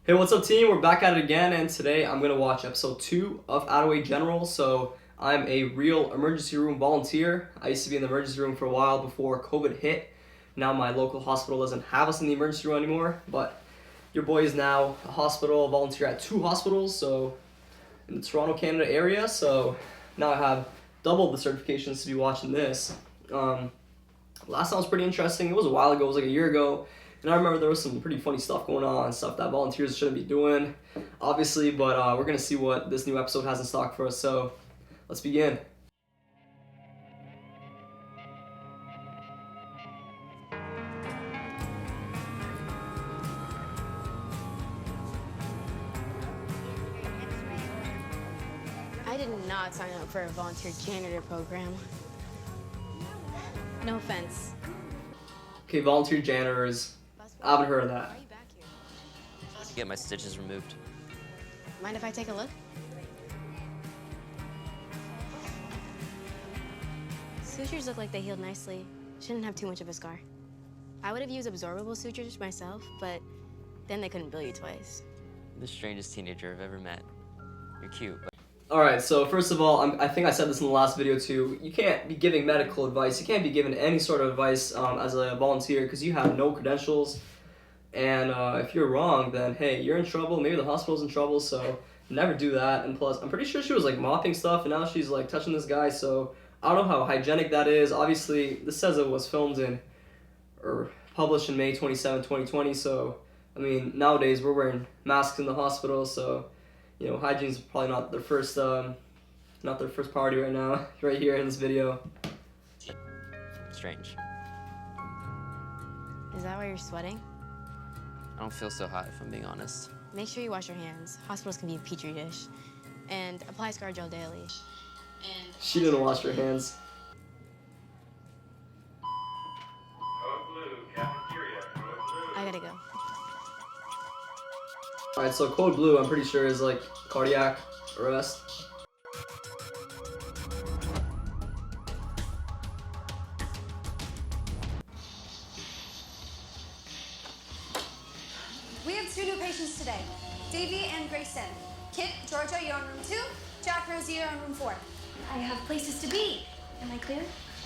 Hey, what's up team? We're back at it again, and today I'm going to watch episode 2 of ATTAWAY General. So I'm a real emergency room volunteer. I used to be in the emergency room for a while before COVID hit. Now my local hospital doesn't have us in the emergency room anymore, but your boy is now a hospital volunteer at 2 hospitals, so in the Toronto, Canada area. So now I have double the certifications to be watching this. Last time was pretty interesting. It was a while ago, it was like a year ago. And I remember there was some pretty funny stuff going on, stuff that volunteers shouldn't be doing, obviously, but we're going to see what this new episode has in stock for us, so let's begin. I did not sign up for a volunteer janitor program. No offense. Okay, volunteer janitors. I haven't heard of that. Why are you back here? To get my stitches removed. Mind if I take a look? Sutures look like they healed nicely. Shouldn't have too much of a scar. I would have used absorbable sutures myself, but then they couldn't bill you twice. You're the strangest teenager I've ever met. You're cute, but... Alright, so first of all, I think I said this in the last video too, you can't be giving medical advice, you can't be giving any sort of advice as a volunteer because you have no credentials, and if you're wrong, then hey, you're in trouble, maybe the hospital's in trouble, so never do that. And plus, I'm pretty sure she was like mopping stuff and now she's like touching this guy, so I don't know how hygienic that is. Obviously, this says it was filmed in, or published in May 27, 2020, so I mean, nowadays we're wearing masks in the hospital, so you know, hygiene's probably not their first priority right now, right here in this video. strange. Is that why you're sweating? I don't feel so hot, if I'm being honest. Make sure you wash your hands. Hospitals can be a petri dish. And apply scar gel daily. And She didn't wash her hands. I gotta go. Alright, so code blue, I'm pretty sure is like cardiac arrest. We have 2 new patients today, Davy and Grayson. Kit, Georgia, you're on room 2. Jack, Rosie, you're on room 4. I have places to be. Am I clear?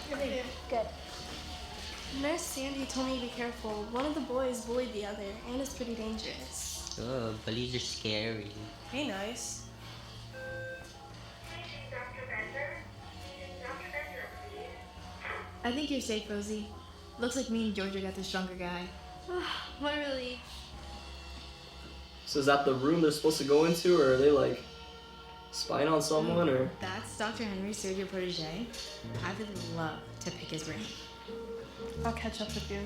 You're clear. Good. Nurse Sandy told me to be careful. One of the boys bullied the other, and it's pretty dangerous. Oh, bullies are scary. Hey, nice. I think you're safe, Rosie. Looks like me and Georgia got the stronger guy. What a relief. So is that the room they're supposed to go into, or are they like spying on someone, or? That's Dr. Henry's surgeon protege. I would love to pick his brain. I'll catch up with you.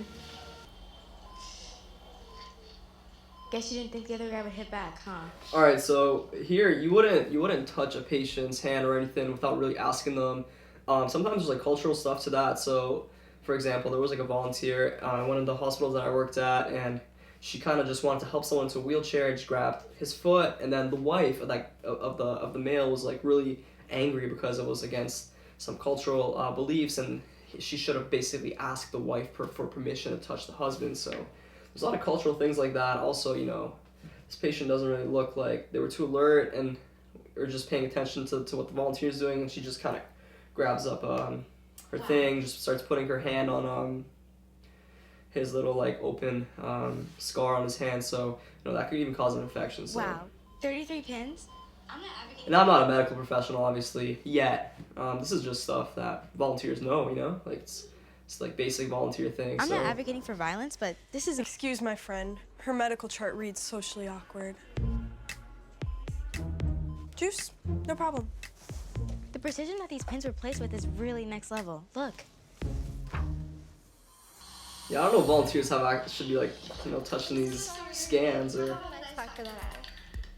Guess you didn't think the other guy would hit back, huh? Alright, so here you wouldn't touch a patient's hand or anything without really asking them. Sometimes there's like cultural stuff to that. So, for example, there was like a volunteer at one of the hospitals that I worked at, and she kind of just wanted to help someone into a wheelchair. And she grabbed his foot, and then the wife of the male was like really angry because it was against some cultural beliefs, and she should have basically asked the wife for permission to touch the husband. So there's a lot of cultural things like that. Also, you know, this patient doesn't really look like they were too alert and or just paying attention to what the volunteer is doing, and she just kind of grabs up her thing, just starts putting her hand on his little like open scar on his hand, so you know that could even cause an infection. So. Wow. 33 pins? And I'm not a medical professional, obviously, yet. This is just stuff that volunteers know, you know? Like, it's like basic volunteer things. I'm so. not advocating for violence, but this is... Excuse my friend. Her medical chart reads socially awkward. Juice? No problem. The precision that these pins were placed with is really next level. Look. Yeah, I don't know if volunteers should be like, you know, touching these scans or...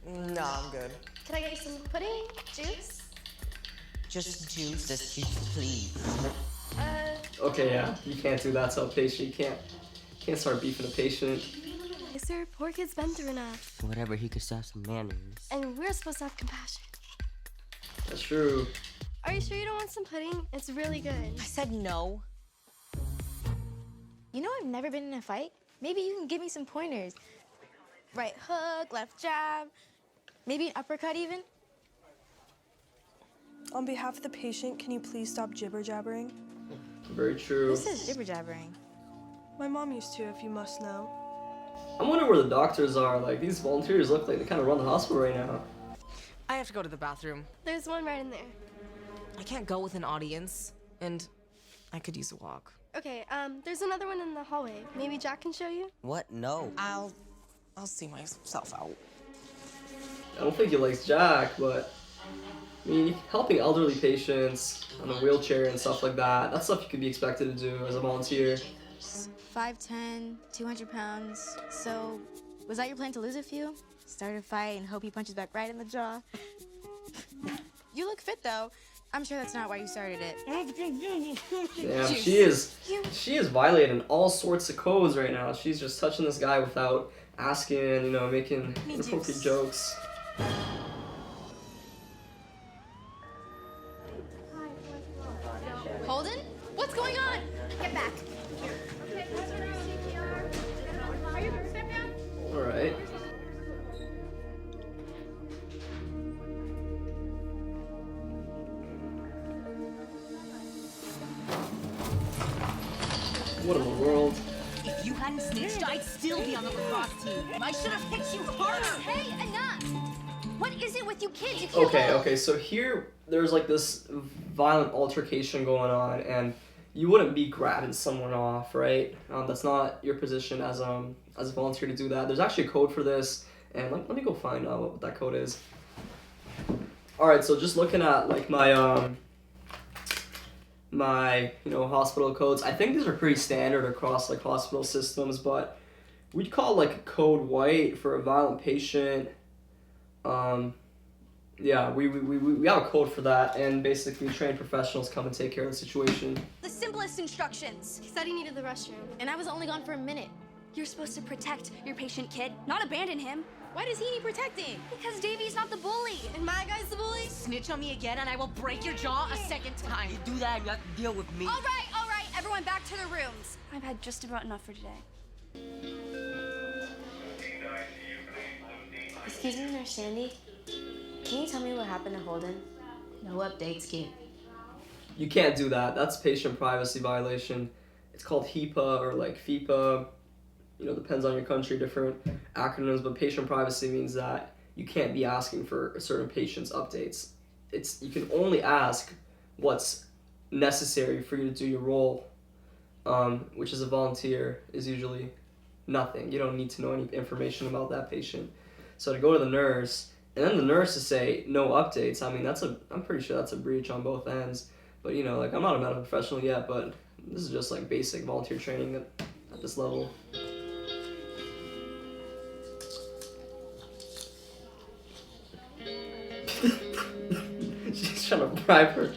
No, I'm good. Can I get you some pudding? Juice? Just juice, just juice, please. Okay, yeah, you can't do that to a patient. You can't start beefing a patient. Yes, sir. Poor kid's been through enough. Whatever, he could still have some manners. And we're supposed to have compassion. That's true. Are you sure you don't want some pudding? It's really good. I said no. You know I've never been in a fight? Maybe you can give me some pointers. Right hook, left jab, maybe an uppercut even. On behalf of the patient, can you please stop jibber jabbering? Very true. Who says jibber jabbering? My mom used to, if you must know. I'm wondering where the doctors are. Like, these volunteers look like they kind of run the hospital right now. I have to go to the bathroom. There's one right in there. I can't go with an audience, and I could use a walk. Okay, there's another one in the hallway. Maybe Jack can show you? What? No. I'll see myself out. I don't think he likes Jack, but I mean, helping elderly patients on a wheelchair and stuff like that, that's stuff you could be expected to do as a volunteer. 5'10", 200 pounds. So, was that your plan to lose a few? Start a fight and hope he punches back right in the jaw? You look fit though. I'm sure that's not why you started it. Damn, she is violating all sorts of codes right now. She's just touching this guy without asking, you know, making inappropriate jokes. Holden? What's going on? Get back. Alright. What in the world? If you hadn't snitched, I'd still be on the lacrosse team. I should have hit you harder. Hey, enough! What is it with you kids? You can't Okay, so here there's like this violent altercation going on, and you wouldn't be grabbing someone off, right? That's not your position as a volunteer to do that. There's actually a code for this, and let me go find out what that code is. All right, so just looking at like my hospital codes, I think these are pretty standard across like hospital systems, but we'd call like code white for a violent patient. Yeah, we have a code for that, and basically trained professionals come and take care of the situation. The simplest instructions. He said he needed the restroom. And I was only gone for a minute. You're supposed to protect your patient kid, not abandon him. Why does he need protecting? Because Davey's not the bully. And my guy's the bully? Snitch on me again, and I will break your jaw a second time. You do that, you have to deal with me. All right, everyone back to their rooms. I've had just about enough for today. Excuse me, Nurse Sandy. Can you tell me what happened to Holden? No updates, kid. You can't do that. That's patient privacy violation. It's called HIPAA or like FIPA. You know, depends on your country, different acronyms, but patient privacy means that you can't be asking for a certain patient's updates. You can only ask what's necessary for you to do your role, which as a volunteer is usually nothing. You don't need to know any information about that patient. So to go to the nurse, and then the nurse to say no updates, I mean, I'm pretty sure that's a breach on both ends. But you know, like, I'm not a medical professional yet, but this is just like basic volunteer training at this level. She's trying to bribe her.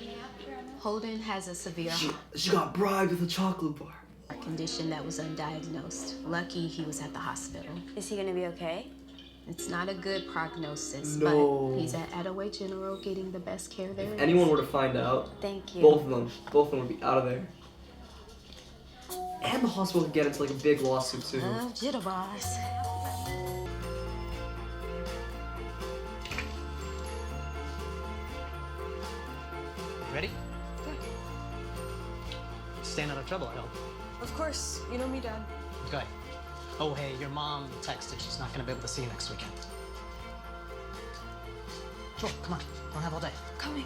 Holden has a severe She got bribed with a chocolate bar. heart condition that was undiagnosed. Lucky he was at the hospital. Is he gonna be okay? It's not a good prognosis, No. but he's at Attaway General getting the best care there is. Anyone were to find out, Thank you. both of them would be out of there. And the hospital could get into like a big lawsuit too. Jitterbugs. Ready? Staying out of trouble, I hope. Of course. You know me, Dad. Good. Oh, hey, your mom texted. She's not going to be able to see you next weekend. Sure, come on. Don't have all day. Coming.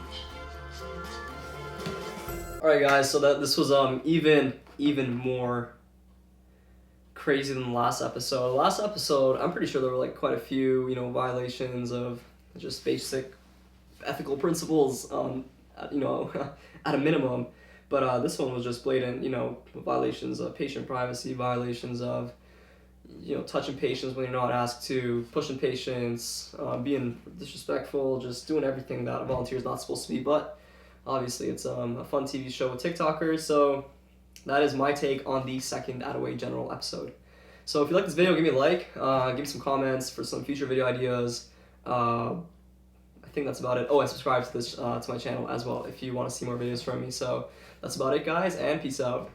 All right, guys. So this was even more crazy than the last episode. The last episode, I'm pretty sure there were like quite a few, you know, violations of just basic ethical principles. You know, at a minimum. But this one was just blatant, you know, violations of patient privacy, violations of, you know, touching patients when you're not asked to, pushing patients, being disrespectful, just doing everything that a volunteer is not supposed to be. But obviously it's a fun TV show with TikTokers, so that is my take on the second ATTAWAY General episode. So if you like this video, give me a like, give me some comments for some future video ideas. I think that's about it. Oh, and subscribe to this to my channel as well if you want to see more videos from me. So that's about it, guys, and peace out.